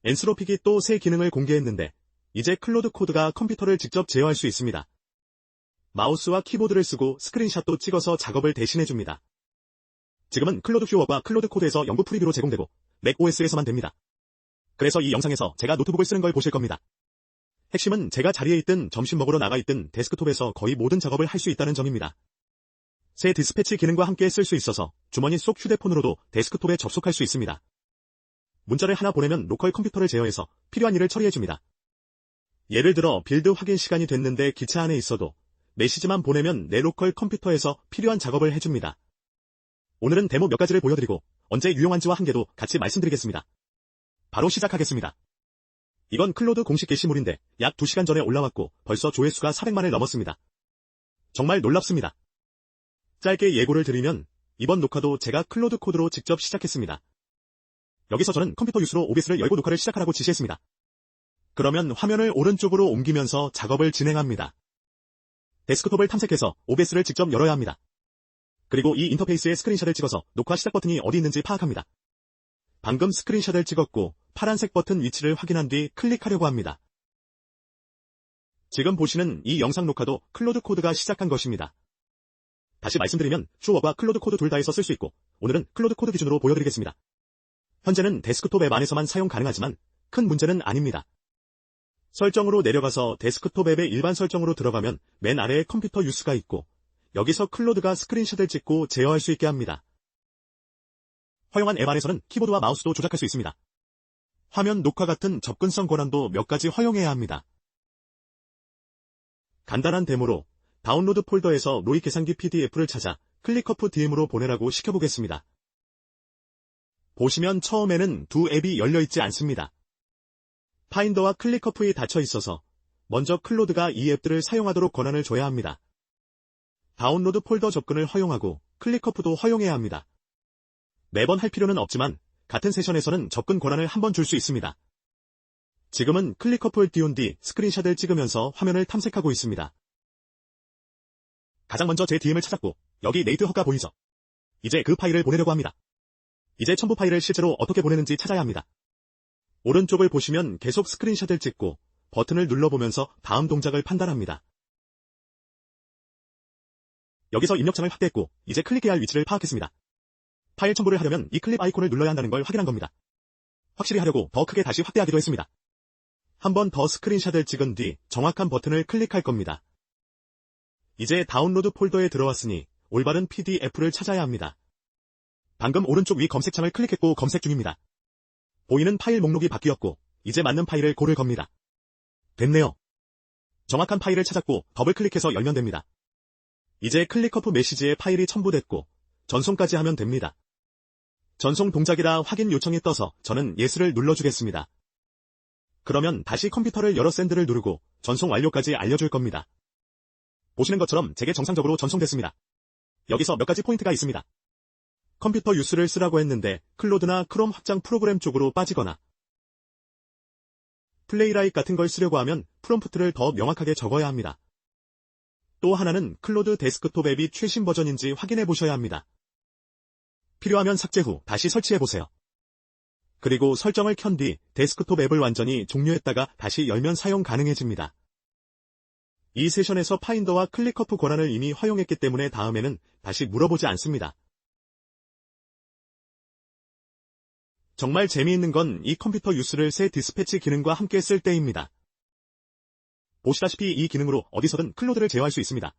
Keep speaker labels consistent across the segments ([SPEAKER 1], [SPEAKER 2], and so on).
[SPEAKER 1] 엔스로픽이 또 새 기능을 공개했는데 이제 클로드 코드가 컴퓨터를 직접 제어할 수 있습니다. 마우스와 키보드를 쓰고 스크린샷도 찍어서 작업을 대신해줍니다. 지금은 클로드 퓨어가 클로드 코드에서 영구 프리뷰로 제공되고 맥OS에서만 됩니다. 그래서 이 영상에서 제가 노트북을 쓰는 걸 보실 겁니다. 핵심은 제가 자리에 있든 점심 먹으러 나가 있든 데스크톱에서 거의 모든 작업을 할 수 있다는 점입니다. 새 디스패치 기능과 함께 쓸 수 있어서 주머니 속 휴대폰으로도 데스크톱에 접속할 수 있습니다. 문자를 하나 보내면 로컬 컴퓨터를 제어해서 필요한 일을 처리해줍니다. 예를 들어 빌드 확인 시간이 됐는데 기차 안에 있어도 메시지만 보내면 내 로컬 컴퓨터에서 필요한 작업을 해줍니다. 오늘은 데모 몇 가지를 보여드리고 언제 유용한지와 한계도 같이 말씀드리겠습니다. 바로 시작하겠습니다. 이건 클로드 공식 게시물인데 약 2시간 전에 올라왔고 벌써 조회수가 400만을 넘었습니다. 정말 놀랍습니다. 짧게 예고를 드리면 이번 녹화도 제가 클로드 코드로 직접 시작했습니다. 여기서 저는 컴퓨터 유수로 OBS를 열고 녹화를 시작하라고 지시했습니다. 그러면 화면을 오른쪽으로 옮기면서 작업을 진행합니다. 데스크톱을 탐색해서 OBS를 직접 열어야 합니다. 그리고 이 인터페이스에 스크린샷을 찍어서 녹화 시작 버튼이 어디 있는지 파악합니다. 방금 스크린샷을 찍었고 파란색 버튼 위치를 확인한 뒤 클릭하려고 합니다. 지금 보시는 이 영상 녹화도 클로드 코드가 시작한 것입니다. 다시 말씀드리면 퓨어와 클로드 코드 둘 다에서 쓸 수 있고 오늘은 클로드 코드 기준으로 보여드리겠습니다. 현재는 데스크톱 앱 안에서만 사용 가능하지만 큰 문제는 아닙니다. 설정으로 내려가서 데스크톱 앱의 일반 설정으로 들어가면 맨 아래에 컴퓨터 유스가 있고 여기서 클로드가 스크린샷을 찍고 제어할 수 있게 합니다. 허용한 앱 안에서는 키보드와 마우스도 조작할 수 있습니다. 화면 녹화 같은 접근성 권한도 몇 가지 허용해야 합니다. 간단한 데모로 다운로드 폴더에서 로이 계산기 PDF를 찾아 클릭커프 DM으로 보내라고 시켜보겠습니다. 보시면 처음에는 두 앱이 열려있지 않습니다. 파인더와 클릭커프에 닫혀 있어서 먼저 클로드가 이 앱들을 사용하도록 권한을 줘야 합니다. 다운로드 폴더 접근을 허용하고 클릭커프도 허용해야 합니다. 매번 할 필요는 없지만 같은 세션에서는 접근 권한을 한 번 줄 수 있습니다. 지금은 클릭커프를 띄운 뒤 스크린샷을 찍으면서 화면을 탐색하고 있습니다. 가장 먼저 제 DM을 찾았고 여기 네이트허가 보이죠? 이제 그 파일을 보내려고 합니다. 이제 첨부 파일을 실제로 어떻게 보내는지 찾아야 합니다. 오른쪽을 보시면 계속 스크린샷을 찍고 버튼을 눌러보면서 다음 동작을 판단합니다. 여기서 입력창을 확대했고 이제 클릭해야 할 위치를 파악했습니다. 파일 첨부를 하려면 이 클립 아이콘을 눌러야 한다는 걸 확인한 겁니다. 확실히 하려고 더 크게 다시 확대하기도 했습니다. 한 번 더 스크린샷을 찍은 뒤 정확한 버튼을 클릭할 겁니다. 이제 다운로드 폴더에 들어왔으니 올바른 PDF를 찾아야 합니다. 방금 오른쪽 위 검색창을 클릭했고 검색 중입니다. 보이는 파일 목록이 바뀌었고 이제 맞는 파일을 고를 겁니다. 됐네요. 정확한 파일을 찾았고 더블 클릭해서 열면 됩니다. 이제 클릭커프 메시지에 파일이 첨부됐고 전송까지 하면 됩니다. 전송 동작이라 확인 요청이 떠서 저는 예스를 눌러주겠습니다. 그러면 다시 컴퓨터를 열어 샌드를 누르고 전송 완료까지 알려줄 겁니다. 보시는 것처럼 제게 정상적으로 전송됐습니다. 여기서 몇 가지 포인트가 있습니다. 컴퓨터 유스를 쓰라고 했는데 클로드나 크롬 확장 프로그램 쪽으로 빠지거나 플레이라이트 같은 걸 쓰려고 하면 프롬프트를 더 명확하게 적어야 합니다. 또 하나는 클로드 데스크톱 앱이 최신 버전인지 확인해 보셔야 합니다. 필요하면 삭제 후 다시 설치해 보세요. 그리고 설정을 켠 뒤 데스크톱 앱을 완전히 종료했다가 다시 열면 사용 가능해집니다. 이 세션에서 파인더와 클릭커프 권한을 이미 허용했기 때문에 다음에는 다시 물어보지 않습니다. 정말 재미있는 건 이 컴퓨터 유스를 새 디스패치 기능과 함께 쓸 때입니다. 보시다시피 이 기능으로 어디서든 클로드를 제어할 수 있습니다.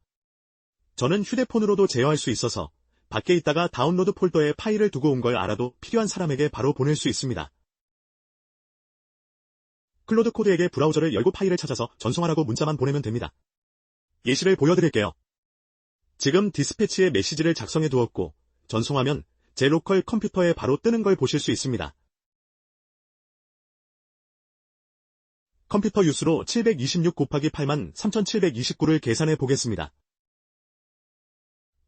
[SPEAKER 1] 저는 휴대폰으로도 제어할 수 있어서 밖에 있다가 다운로드 폴더에 파일을 두고 온 걸 알아도 필요한 사람에게 바로 보낼 수 있습니다. 클로드 코드에게 브라우저를 열고 파일을 찾아서 전송하라고 문자만 보내면 됩니다. 예시를 보여드릴게요. 지금 디스패치에 메시지를 작성해 두었고 전송하면 제 로컬 컴퓨터에 바로 뜨는 걸 보실 수 있습니다. 컴퓨터 유수로 726 곱하기 8만 3729를 계산해 보겠습니다.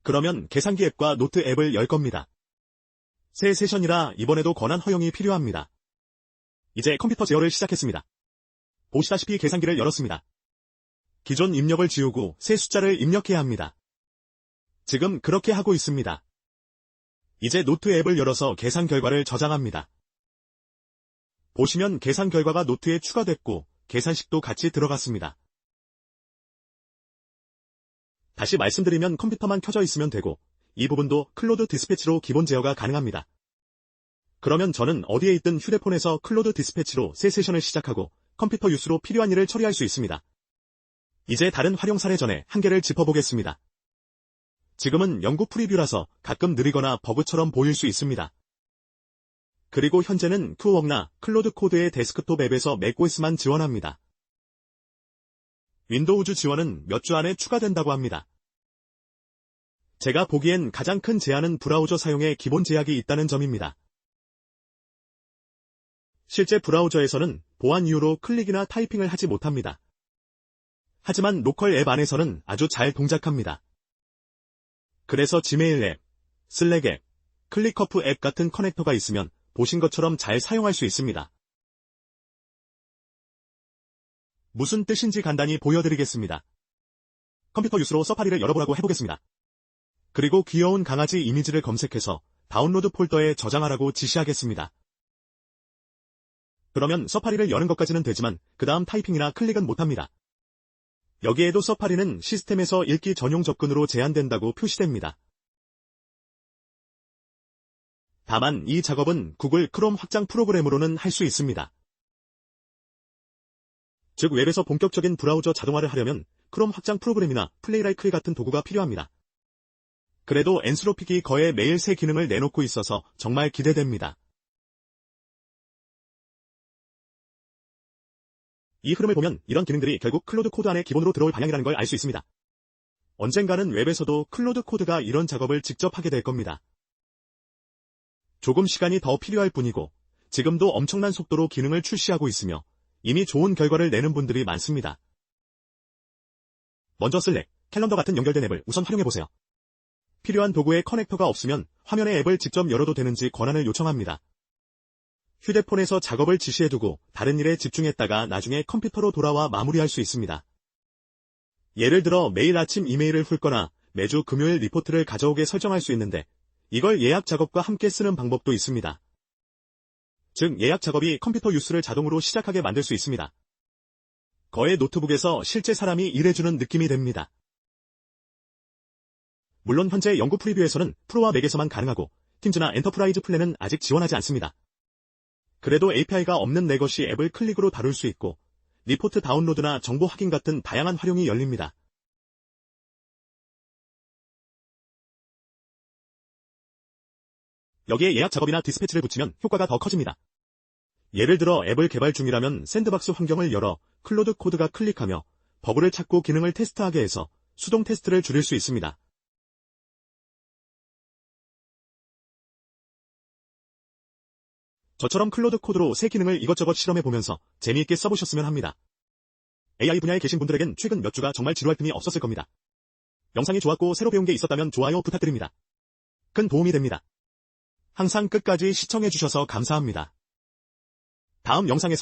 [SPEAKER 1] 그러면 계산기 앱과 노트 앱을 열 겁니다. 새 세션이라 이번에도 권한 허용이 필요합니다. 이제 컴퓨터 제어를 시작했습니다. 보시다시피 계산기를 열었습니다. 기존 입력을 지우고 새 숫자를 입력해야 합니다. 지금 그렇게 하고 있습니다. 이제 노트 앱을 열어서 계산 결과를 저장합니다. 보시면 계산 결과가 노트에 추가됐고 계산식도 같이 들어갔습니다. 다시 말씀드리면 컴퓨터만 켜져 있으면 되고 이 부분도 클로드 디스패치로 기본 제어가 가능합니다. 그러면 저는 어디에 있든 휴대폰에서 클로드 디스패치로 새 세션을 시작하고 컴퓨터 유수로 필요한 일을 처리할 수 있습니다. 이제 다른 활용 사례 전에 한 개를 짚어보겠습니다. 지금은 연구 프리뷰라서 가끔 느리거나 버그처럼 보일 수 있습니다. 그리고 현재는 큐웍나 클로드 코드의 데스크톱 앱에서 macOS만 지원합니다. 윈도우즈 지원은 몇 주 안에 추가된다고 합니다. 제가 보기엔 가장 큰 제한은 브라우저 사용에 기본 제약이 있다는 점입니다. 실제 브라우저에서는 보안 이유로 클릭이나 타이핑을 하지 못합니다. 하지만 로컬 앱 안에서는 아주 잘 동작합니다. 그래서 지메일 앱, 슬랙 앱, 클릭커프 앱 같은 커넥터가 있으면 보신 것처럼 잘 사용할 수 있습니다. 무슨 뜻인지 간단히 보여드리겠습니다. 컴퓨터 유수로 서파리를 열어보라고 해보겠습니다. 그리고 귀여운 강아지 이미지를 검색해서 다운로드 폴더에 저장하라고 지시하겠습니다. 그러면 서파리를 여는 것까지는 되지만 그 다음 타이핑이나 클릭은 못합니다. 여기에도 서파리는 시스템에서 읽기 전용 접근으로 제한된다고 표시됩니다. 다만 이 작업은 구글 크롬 확장 프로그램으로는 할 수 있습니다. 즉 웹에서 본격적인 브라우저 자동화를 하려면 크롬 확장 프로그램이나 플레이라이클 같은 도구가 필요합니다. 그래도 엔스로픽이 거의 매일 새 기능을 내놓고 있어서 정말 기대됩니다. 이 흐름을 보면 이런 기능들이 결국 클로드 코드 안에 기본으로 들어올 방향이라는 걸 알 수 있습니다. 언젠가는 웹에서도 클로드 코드가 이런 작업을 직접 하게 될 겁니다. 조금 시간이 더 필요할 뿐이고 지금도 엄청난 속도로 기능을 출시하고 있으며 이미 좋은 결과를 내는 분들이 많습니다. 먼저 슬랙, 캘린더 같은 연결된 앱을 우선 활용해보세요. 필요한 도구에 커넥터가 없으면 화면의 앱을 직접 열어도 되는지 권한을 요청합니다. 휴대폰에서 작업을 지시해두고 다른 일에 집중했다가 나중에 컴퓨터로 돌아와 마무리할 수 있습니다. 예를 들어 매일 아침 이메일을 훑거나 매주 금요일 리포트를 가져오게 설정할 수 있는데 이걸 예약 작업과 함께 쓰는 방법도 있습니다. 즉 예약 작업이 컴퓨터 유수를 자동으로 시작하게 만들 수 있습니다. 거의 노트북에서 실제 사람이 일해주는 느낌이 됩니다. 물론 현재 연구 프리뷰에서는 프로와 맥에서만 가능하고 팀즈나 엔터프라이즈 플랜은 아직 지원하지 않습니다. 그래도 API가 없는 레거시 앱을 클릭으로 다룰 수 있고 리포트 다운로드나 정보 확인 같은 다양한 활용이 열립니다. 여기에 예약 작업이나 디스패치를 붙이면 효과가 더 커집니다. 예를 들어 앱을 개발 중이라면 샌드박스 환경을 열어 클로드 코드가 클릭하며 버그를 찾고 기능을 테스트하게 해서 수동 테스트를 줄일 수 있습니다. 저처럼 클로드 코드로 새 기능을 이것저것 실험해보면서 재미있게 써보셨으면 합니다. AI 분야에 계신 분들에겐 최근 몇 주가 정말 지루할 틈이 없었을 겁니다. 영상이 좋았고 새로 배운 게 있었다면 좋아요 부탁드립니다. 큰 도움이 됩니다. 항상 끝까지 시청해주셔서 감사합니다. 다음 영상에서